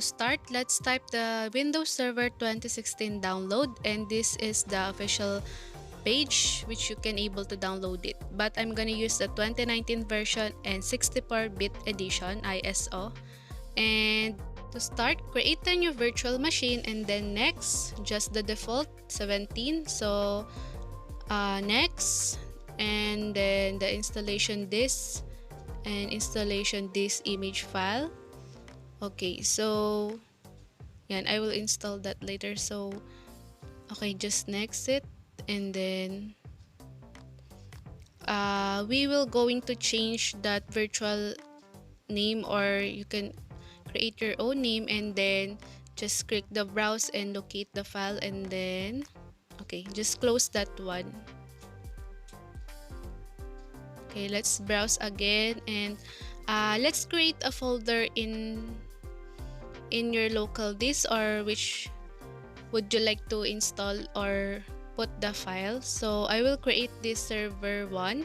start, let's type the Windows Server 2016 download, and this is the official page which you can able to download it, but I'm gonna use the 2019 version and 64-bit edition ISO. And to start, create a new virtual machine, and then next, just the default 17. So next, and then the installation disk and installation disk image file. Okay, so yan, I will install that later. So okay, just next it, and then we will going to change that virtual name, or you can create your own name, and then just click the browse and locate the file, and then okay, just close that one. Okay, let's browse again, and let's create a folder in your local disk, or which would you like to install or put the file. So I will create this server 1.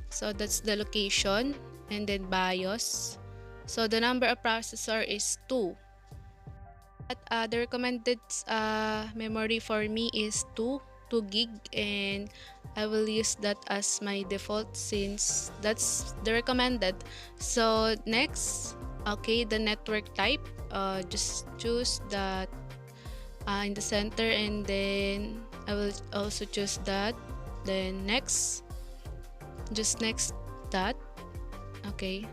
So that's the location, and then BIOS. So the number of processor is 2. But the recommended memory for me is 2 gig, and I will use that as my default since that's the recommended. So next, okay, the network type, just choose that in the center, and then I will also choose that. Then next, just next that. Okay,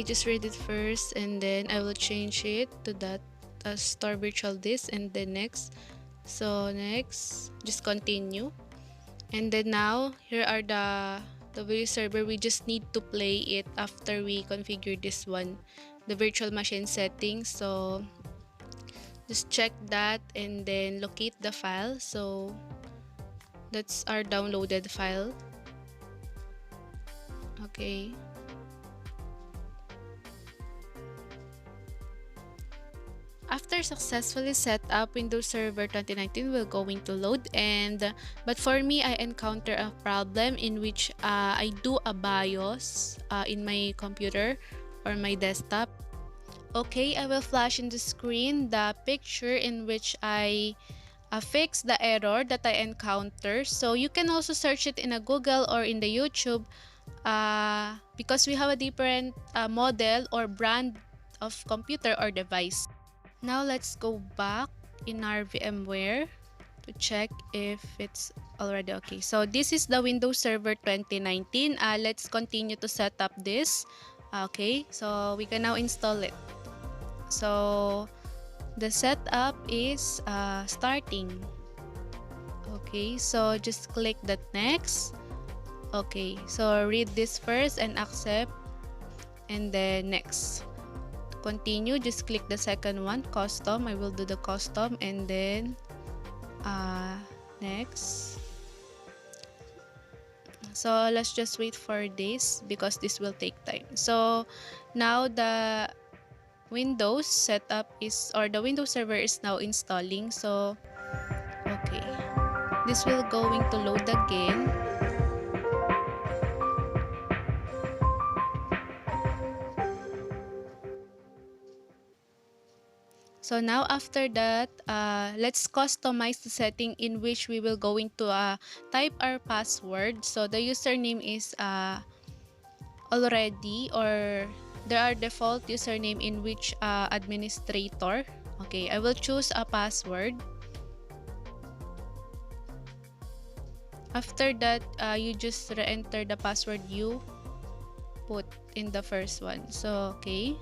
just read it first, and then I will change it to that store virtual disk, and then next. So next, just continue, and then now here are the video server. We just need to play it after we configure this one, the virtual machine settings. So just check that, and then locate the file. So that's our downloaded file. Okay, after successfully set up, Windows Server 2019 will going to load, and but for me, I encounter a problem in which I do a BIOS in my computer or my desktop. Okay, I will flash in the screen the picture in which I fix the error that I encounter. So you can also search it in a Google or in the YouTube, because we have a different model or brand of computer or device. Now let's go back in our VMware to check if it's already okay. So this is the Windows Server 2019. Let's continue to set up this. Okay, so we can now install it. So the setup is starting. Okay, so just click that next. Okay, so read this first and accept, and then next. Continue, just click the second one, custom. I will do the custom, and then next. So let's just wait for this because this will take time. So now the Windows setup is, or the Windows server is now installing. So okay, this will going to load again. So now after that, let's customize the setting in which we will going to type our password. So the username is already, or there are default username in which administrator. Okay, I will choose a password. After that, you just re-enter the password you put in the first one. So okay.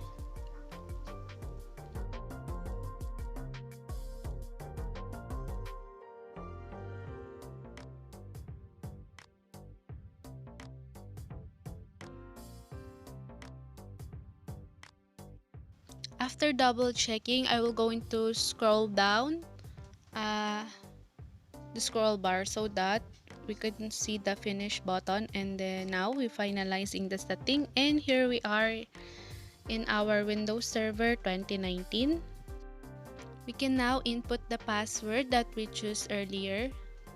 After double checking, I will going to scroll down the scroll bar so that we can see the finish button, and then now we're finalizing the setting, and here we are in our Windows Server 2019. We can now input the password that we choose earlier,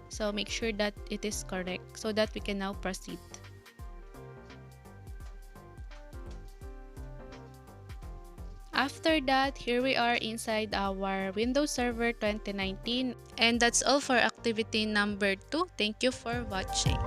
so make sure that it is correct so that we can now proceed. After that, here we are inside our Windows Server 2019. And that's all for activity number 2. Thank you for watching.